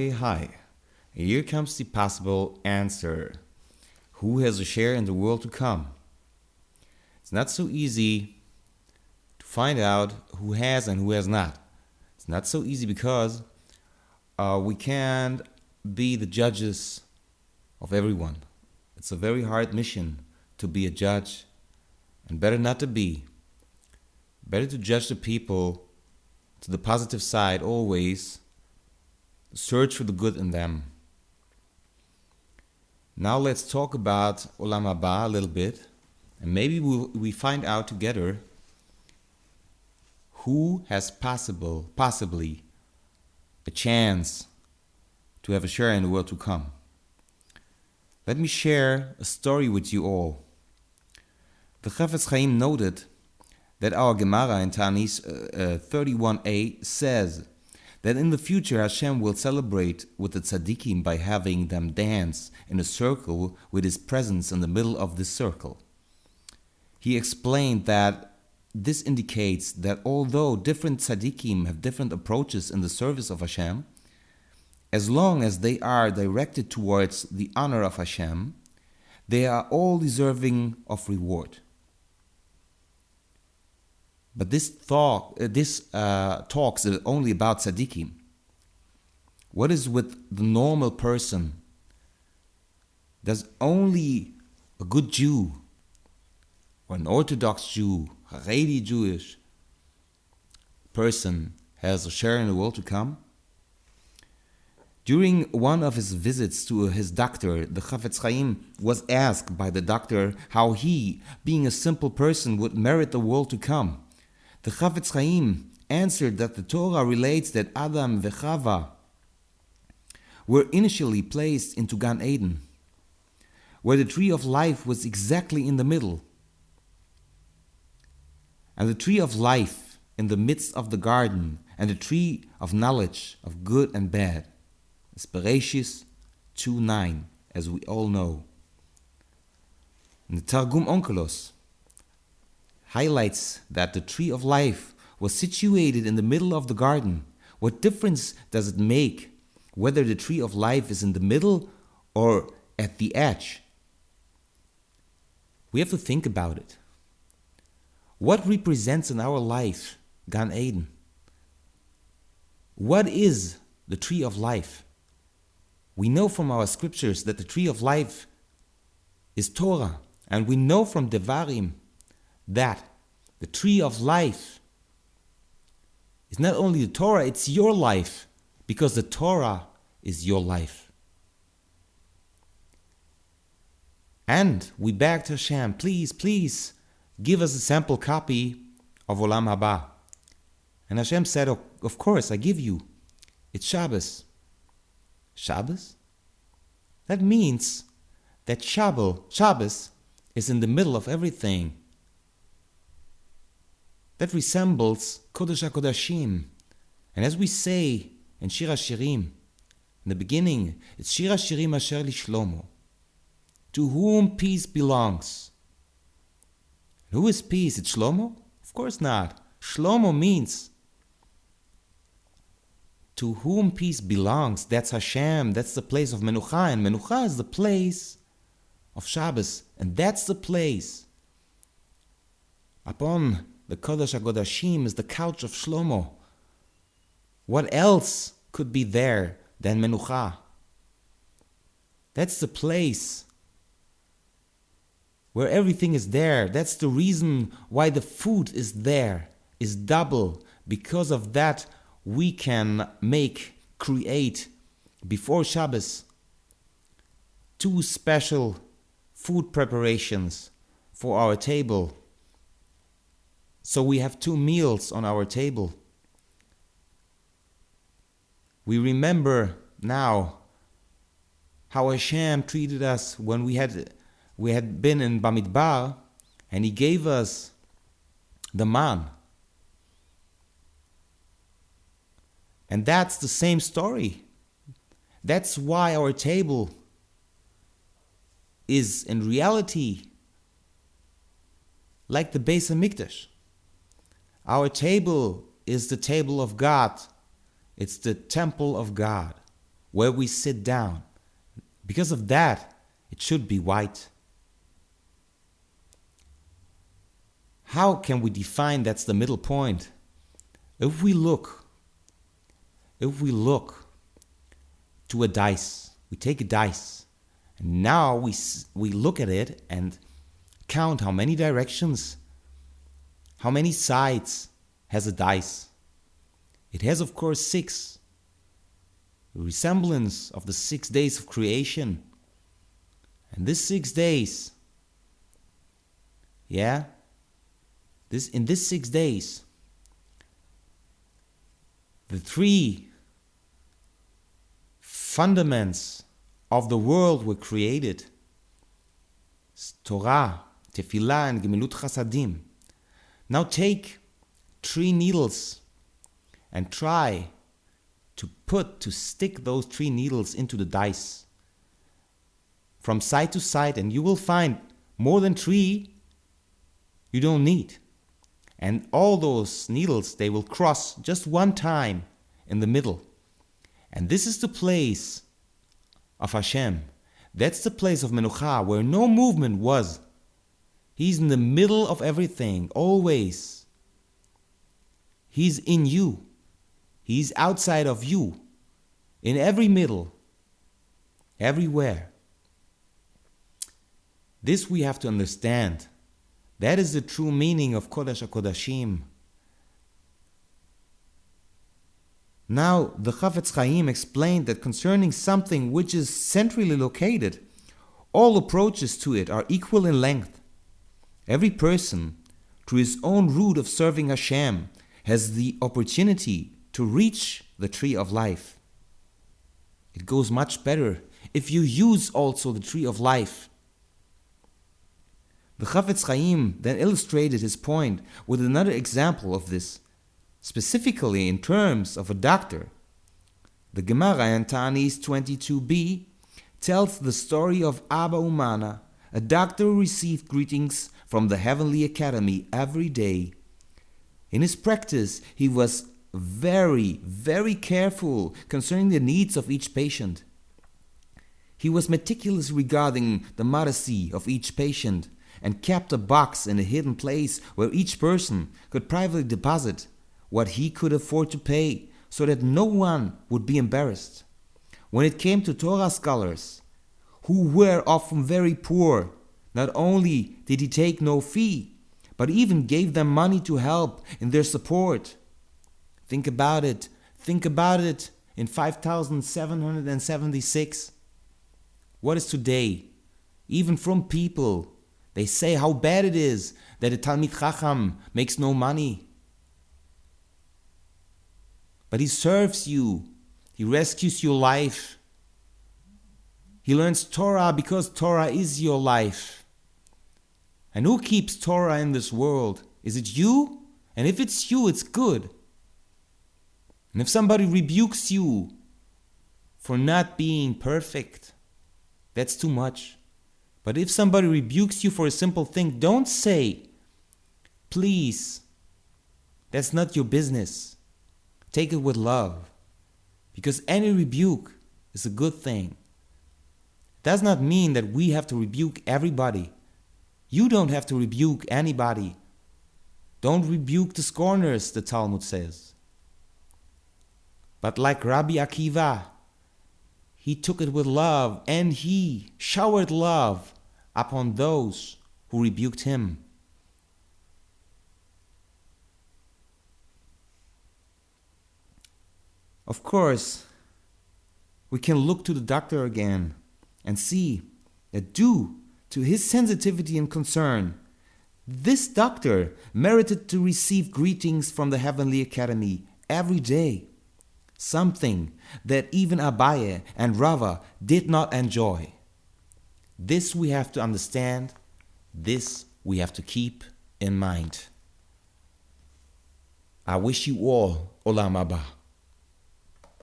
Okay, hi. Here comes the possible answer. Who has a share in the world to come? It's not so easy to find out who has and who has not. It's not so easy because we can't be the judges of everyone. It's a very hard mission to be a judge, and better not to be. Better to judge the people to the positive side always. Search for the good in them. Now let's talk about Olam Haba a little bit, and maybe we find out together who has possibly a chance to have a share in the world to come. Let me share a story with you all. The Chafetz Chaim noted that our Gemara in Tanis 31a says that in the future Hashem will celebrate with the tzaddikim by having them dance in a circle with His presence in the middle of this circle. He explained that this indicates that although different tzaddikim have different approaches in the service of Hashem, as long as they are directed towards the honor of Hashem, they are all deserving of reward. But this talks only about tzaddikim. What is with the normal person? Does only a good Jew, or an Orthodox Jew, Haredi Jewish person has a share in the world to come? During one of his visits to his doctor, the Chafetz Chaim was asked by the doctor how he, being a simple person, would merit the world to come. The Chafetz Chaim answered that the Torah relates that Adam and Chava were initially placed into Gan Eden, where the tree of life was exactly in the middle. And the tree of life in the midst of the garden, and the tree of knowledge of good and bad. It's Bereshis 2:9, as we all know. And the Targum Onkelos highlights that the tree of life was situated in the middle of the garden. What difference does it make whether the tree of life is in the middle or at the edge? We have to think about it. What represents in our life Gan Eden? What is the tree of life? We know from our scriptures that the tree of life is Torah, and we know from Devarim that the tree of life is not only the Torah, it's your life, because the Torah is your life. And we begged Hashem, please, give us a sample copy of Olam Haba. And Hashem said, of course, I give you. It's Shabbos. Shabbos? That means that Shabbos is in the middle of everything. That resembles Kodesh HaKodashim. And as we say in Shir HaShirim, in the beginning, it's Shir HaShirim Asher Shlomo, to whom peace belongs. Who is peace? It's Shlomo? Of course not. Shlomo means to whom peace belongs. That's Hashem. That's the place of Menucha. And Menucha is the place of Shabbos. And that's the place upon the Kodesh HaKodashim is the couch of Shlomo. What else could be there than Menucha? That's the place where everything is there. That's the reason why the food is there, is double. Because of that, we can create before Shabbos 2 special food preparations for our table. So we have 2 meals on our table. We remember now how Hashem treated us when we had been in Bamidbar, and He gave us the man. And that's the same story. That's why our table is in reality like the Beis HaMikdash. Our table is the table of God. It's the temple of God. where we sit down. Because of that, it should be white. How can we define that's the middle point? If we look to a dice, we take a dice, and now we look at it and count how many directions, how many sides has a dice. It has, of course, 6. The resemblance of the 6 days of creation. And this 6 days, in this 6 days, the 3 fundaments of the world were created. Torah, Tefillah, and Gemilut Chasadim. Now take 3 needles and try to stick those 3 needles into the dice from side to side, and you will find more than 3 you don't need. And all those needles, they will cross just one time in the middle. And this is the place of Hashem. That's the place of Menucha, where no movement was. He's in the middle of everything, always. He's in you. He's outside of you. In every middle. Everywhere. This we have to understand. That is the true meaning of Kodesh HaKodashim. Now, the Chafetz Chaim explained that concerning something which is centrally located, all approaches to it are equal in length. Every person, through his own route of serving Hashem, has the opportunity to reach the tree of life. It goes much better if you use also the tree of life. The Chafetz Chaim then illustrated his point with another example of this, specifically in terms of a doctor. The Gemara in Ta'anis 22b tells the story of Abba Umana, a doctor who received greetings from the Heavenly Academy every day. In his practice, he was very, very careful concerning the needs of each patient. He was meticulous regarding the modesty of each patient and kept a box in a hidden place where each person could privately deposit what he could afford to pay, so that no one would be embarrassed. When it came to Torah scholars, who were often very poor, not only did he take no fee, but even gave them money to help in their support. Think about it in 5776. What is today? Even from people, they say how bad it is that a Talmid Chacham makes no money. But he serves you. He rescues your life. He learns Torah because Torah is your life. And who keeps Torah in this world? Is it you? And if it's you, it's good. And if somebody rebukes you for not being perfect, that's too much. But if somebody rebukes you for a simple thing, don't say, please, that's not your business. Take it with love, because any rebuke is a good thing. It does not mean that we have to rebuke everybody. You don't have to rebuke anybody. Don't rebuke the scorners, the Talmud says. But like Rabbi Akiva, he took it with love and he showered love upon those who rebuked him. Of course, we can look to the doctor again and see that due to his sensitivity and concern, this doctor merited to receive greetings from the Heavenly Academy every day, something that even Abaye and Rava did not enjoy. This we have to understand, this we have to keep in mind. I wish you all Olam Haba.